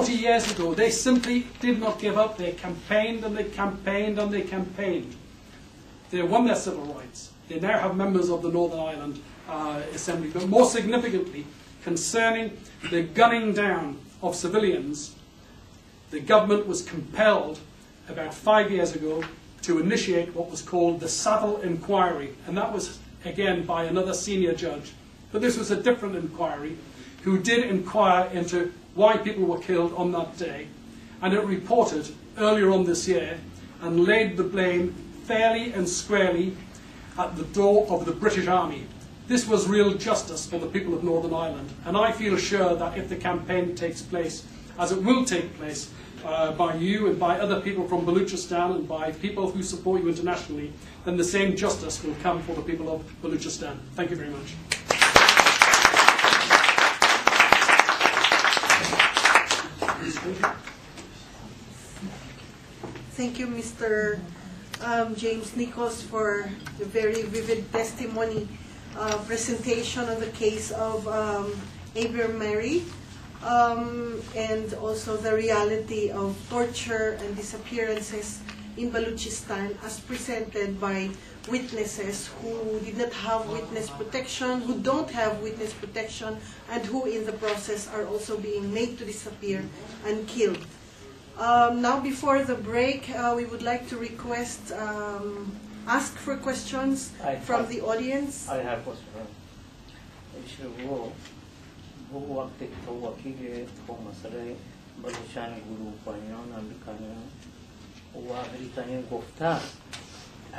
40 years ago, they simply did not give up. They campaigned and they campaigned and they campaigned. They won their civil rights. They now have members of the Northern Ireland Assembly. But more significantly, concerning the gunning down of civilians, the government was compelled about 5 years ago to initiate what was called the Savile Inquiry. And that was, again, by another senior judge. But this was a different inquiry, who did inquire into why people were killed on that day. And it reported earlier on this year and laid the blame fairly and squarely at the door of the British Army. This was real justice for the people of Northern Ireland. And I feel sure that if the campaign takes place, as it will take place, by you and by other people from Balochistan and by people who support you internationally, then the same justice will come for the people of Balochistan. Thank you very much. Thank you, Mr. James Nichols, for the very vivid testimony presentation on the case of Abir Mary, and also the reality of torture and disappearances in Balochistan as presented by witnesses who did not have witness protection, who don't have witness protection, and who in the process are also being made to disappear and killed. Now, before the break, we would like to request, ask for questions from the audience. I have a question. वो वक्त तो वकील तो मसले बलूचान गुरु पानियां अमेरिकानियां वो आखिरी ताने गुफ्ता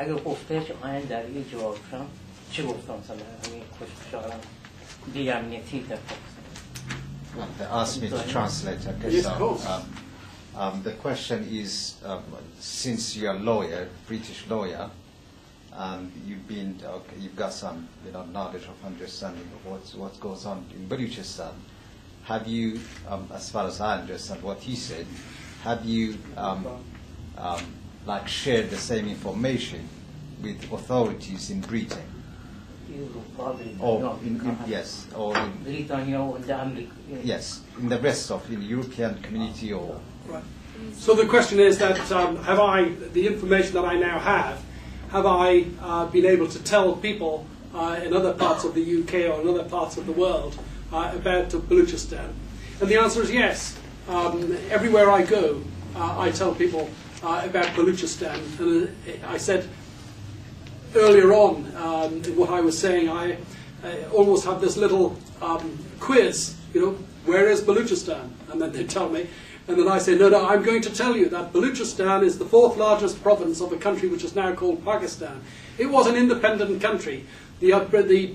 अगर गुफ्ते आयन दारी जवाब शाम ची गुफ्ता मसला हमें कुछ शाला दियाने थी तक They asked me to translate. Okay, yes, so, of course. The question is, since you're a lawyer, British lawyer, you've got some, knowledge of understanding of what goes on in Balochistan. Have you, as far as I understand what he said, have you shared the same information with authorities in Britain? Or yes, or yes, in the rest of the European community, or right. So the question is that have I, the information that I now have I been able to tell people in other parts of the UK or in other parts of the world about Balochistan? And the answer is yes. Everywhere I go, I tell people about Balochistan. And I said earlier on in what I was saying, I almost have this little quiz, where is Balochistan? And then they tell me. And then I say, no, I'm going to tell you that Balochistan is the 4th largest province of a country which is now called Pakistan. It was an independent country. The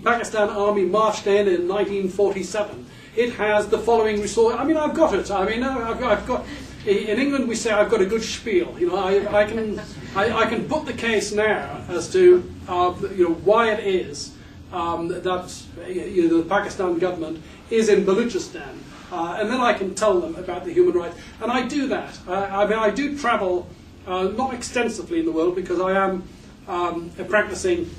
Pakistan army marched in 1947. It has the following resource. I mean, I've got it. I mean, I've got. In England, we say I've got a good spiel. I can put the case now as to why it is that the Pakistan government is in Balochistan. And then I can tell them about the human rights. And I do that. I do travel, not extensively in the world, because I am a practicing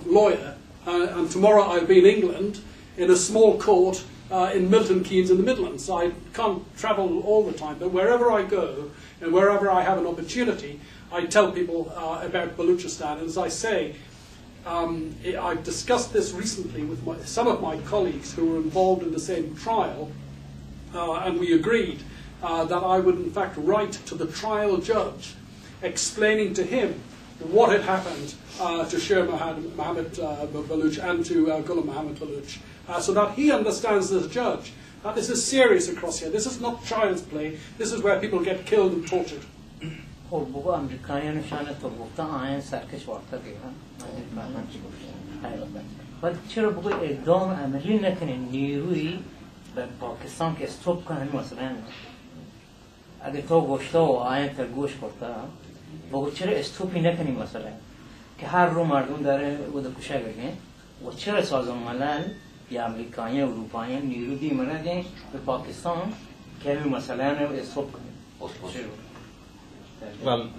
lawyer. And tomorrow I'll be in England in a small court in Milton Keynes in the Midlands. So I can't travel all the time. But wherever I go and wherever I have an opportunity, I tell people about Balochistan. And as I say, I've discussed this recently with some of my colleagues who were involved in the same trial, and we agreed that I would in fact write to the trial judge explaining to him what had happened to Sher Mohammed Baloch and to Ghulam Mohammed Baloch, so that he understands as a judge that this is serious across here. This is not child's play. This is where people get killed and tortured. but چرا بقول اقدام عملی نکنین نیروی به پاکستان که استوب کنن مثلا اگه تو گوشتا و آین تر گوش کرده بقول چرا استوبی نکنین مثلا که هر رو مردم داره و ده کشه بگن و چرا سازمان ملل یا امریکایی و اروپایی نیرو دی مرده به پاکستان که مثلا استوب کنن Well,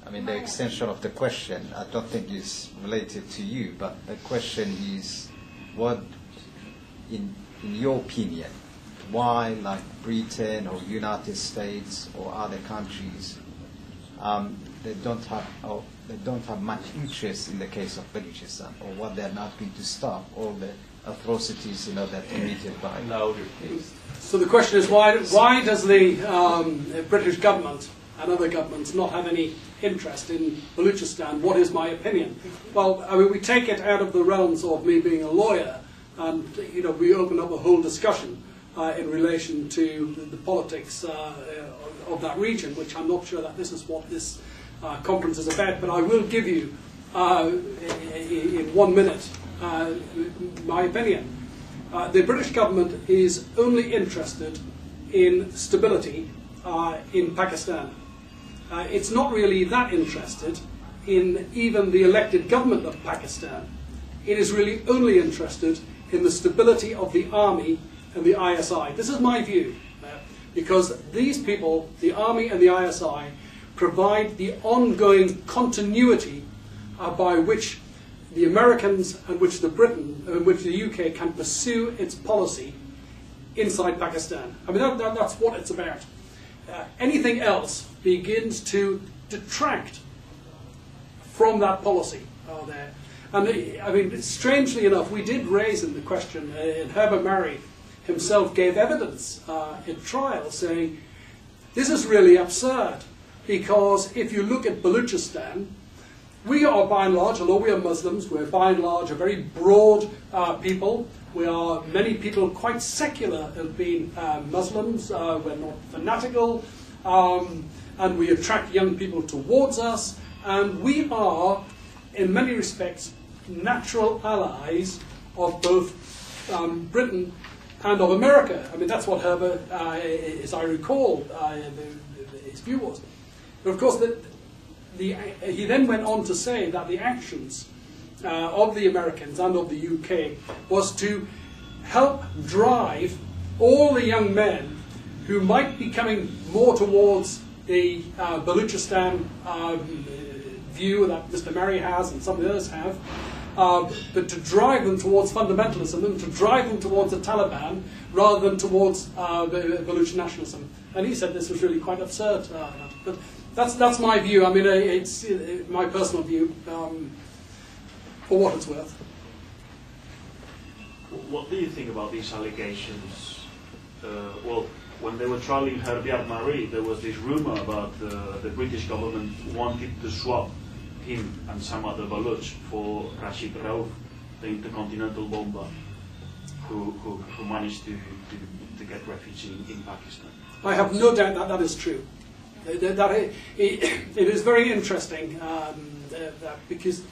I mean, the extension of the question, I don't think is related to you, but the question is, what, in your opinion, why, like Britain or United States or other countries, they don't have much interest in the case of Balochistan, or what they're not going to stop all the atrocities, that are committed by. So the question is, why does the British government and other governments not have any interest in Balochistan? What is my opinion? Well, I mean, we take it out of the realms of me being a lawyer, and we open up a whole discussion in relation to the politics of that region, which I'm not sure that this is what this conference is about, but I will give you in 1 minute my opinion. The British government is only interested in stability in Pakistan. It's not really that interested in even the elected government of Pakistan. It is really only interested in the stability of the army and the ISI. This is my view, because these people, the army and the ISI, provide the ongoing continuity by which the Americans and which the UK can pursue its policy inside Pakistan. I mean, that's what it's about. Anything else begins to detract from that policy there. And I mean, strangely enough, we did raise in the question, and Herbert Marry himself gave evidence in trial saying, this is really absurd, because if you look at Balochistan, we are by and large, although we are Muslims, we're by and large a very broad people. Many people quite secular in being Muslims. We're not fanatical, and we attract young people towards us. And we are, in many respects, natural allies of both Britain and of America. I mean, that's what Herbert, as I recall, his view was. But of course, he then went on to say that the actions of the Americans and of the UK was to help drive all the young men who might be coming more towards the Balochistan view that Mr. Marry has and some of the others have, but to drive them towards fundamentalism and to drive them towards the Taliban rather than towards Baloch nationalism. And he said this was really quite absurd. But that's my view. I mean, it's my personal view, for what it's worth. What do you think about these allegations? Well, when they were trialing Herbert Marry, there was this rumor about the British government wanted to swap him and some other Baloch for Rashid Rauf, the intercontinental bomber who managed to get refuge in Pakistan. I have no doubt that that is true. It is very interesting because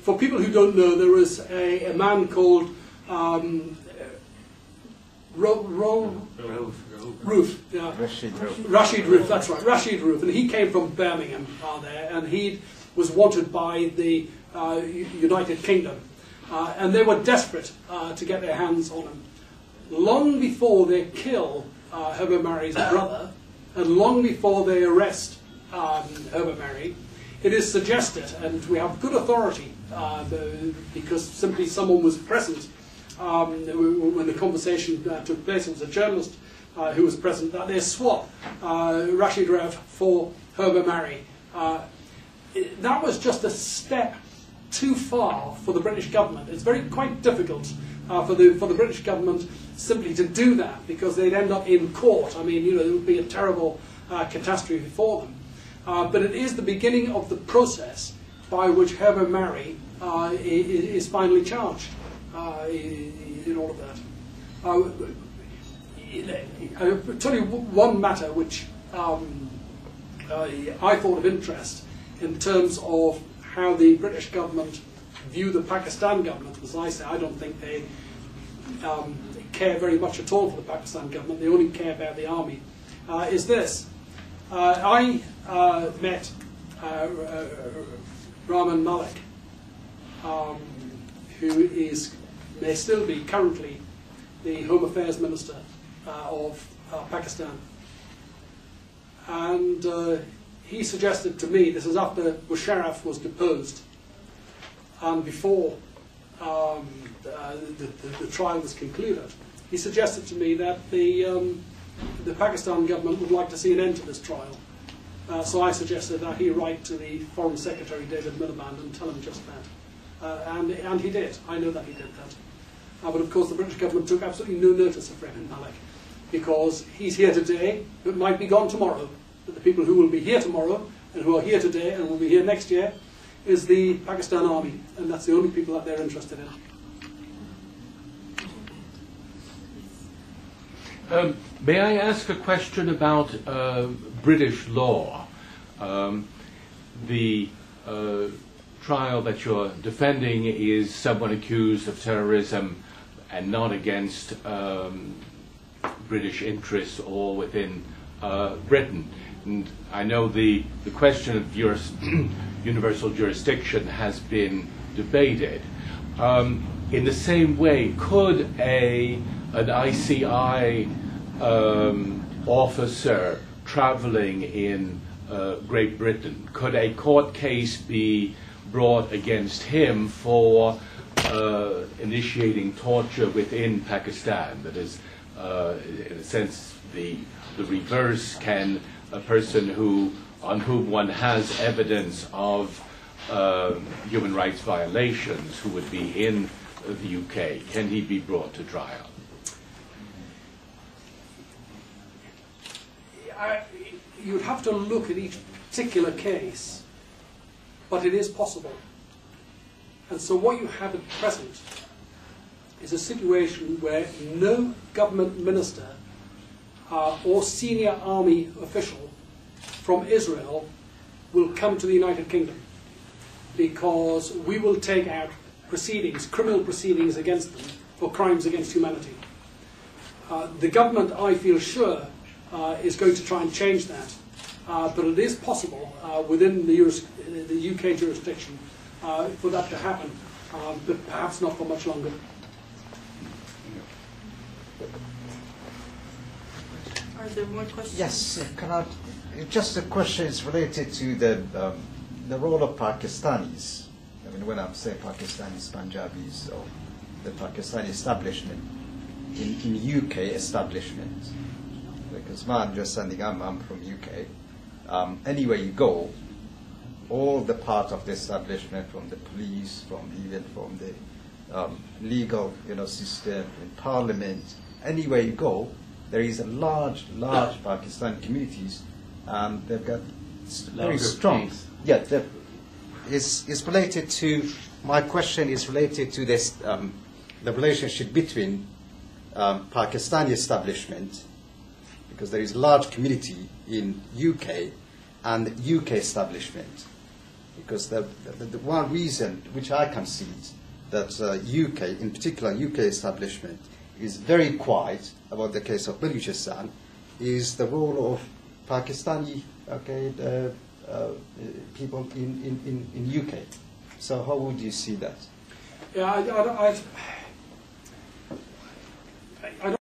for people who don't know, there was a man called Rauf. Yeah. Rashid Rauf, that's right, Rashid Rauf, and he came from Birmingham there, and he was wanted by the United Kingdom, and they were desperate to get their hands on him. Long before they kill Herbert Marry's brother, and long before they arrest Herbert Marry, it is suggested, and we have good authority, because simply someone was present when the conversation took place. It was a journalist who was present, that they swap Rashid Rauf for Herbert Marry. That was just a step too far for the British government. It's quite difficult for the British government simply to do that, because they'd end up in court. I mean, it would be a terrible catastrophe for them. But it is the beginning of the process by which Herbert Marry is finally charged in all of that. I'll tell you one matter which I thought of interest in terms of how the British government view the Pakistan government. As I say, I don't think they care very much at all for the Pakistan government. They only care about the army. Is this. I met Rahman Malik, who may still be currently the Home Affairs Minister of Pakistan. And he suggested to me, this is after Musharraf was deposed and before the trial was concluded, he suggested to me that the Pakistan government would like to see an end to this trial. So I suggested that he write to the Foreign Secretary David Miliband and tell him just that. And he did. I know that he did that. But of course the British government took absolutely no notice of Rehman Malik, because he's here today, but might be gone tomorrow. But the people who will be here tomorrow and who are here today and will be here next year is the Pakistan Army, and that's the only people that they're interested in. May I ask a question about British law? The trial that you're defending is someone accused of terrorism and not against British interests or within Britain. And I know the question of universal jurisdiction has been debated. In the same way, could an ICI officer traveling in Great Britain, could a court case be brought against him for initiating torture within Pakistan? That is, in a sense, the reverse. Can a person on whom one has evidence of human rights violations, who would be in the UK, can he be brought to trial? You'd have to look at each particular case, but it is possible. And so what you have at present is a situation where no government minister or senior army official from Israel will come to the United Kingdom, because we will take out proceedings, criminal proceedings against them for crimes against humanity. The government, I feel sure, is going to try and change that, but it is possible within the UK jurisdiction for that to happen, but perhaps not for much longer. Are there more questions? Yes, just the question is related to the role of Pakistanis. I mean, when I'm saying Pakistanis, Punjabis, or the Pakistani establishment in UK establishment, because my understanding, I'm from UK. Anywhere you go, all the part of the establishment, from the police, even from the legal, system, in parliament, anywhere you go, there is a large Pakistani communities, and they've got very strong. Yeah, is related to. My question is related to this, the relationship between Pakistani establishment, because there is a large community in UK, and UK establishment. Because the one reason which I can see that UK, in particular UK establishment, is very quiet about the case of Balochistan is the role of Pakistani people in UK. So how would you see that? Yeah, I don't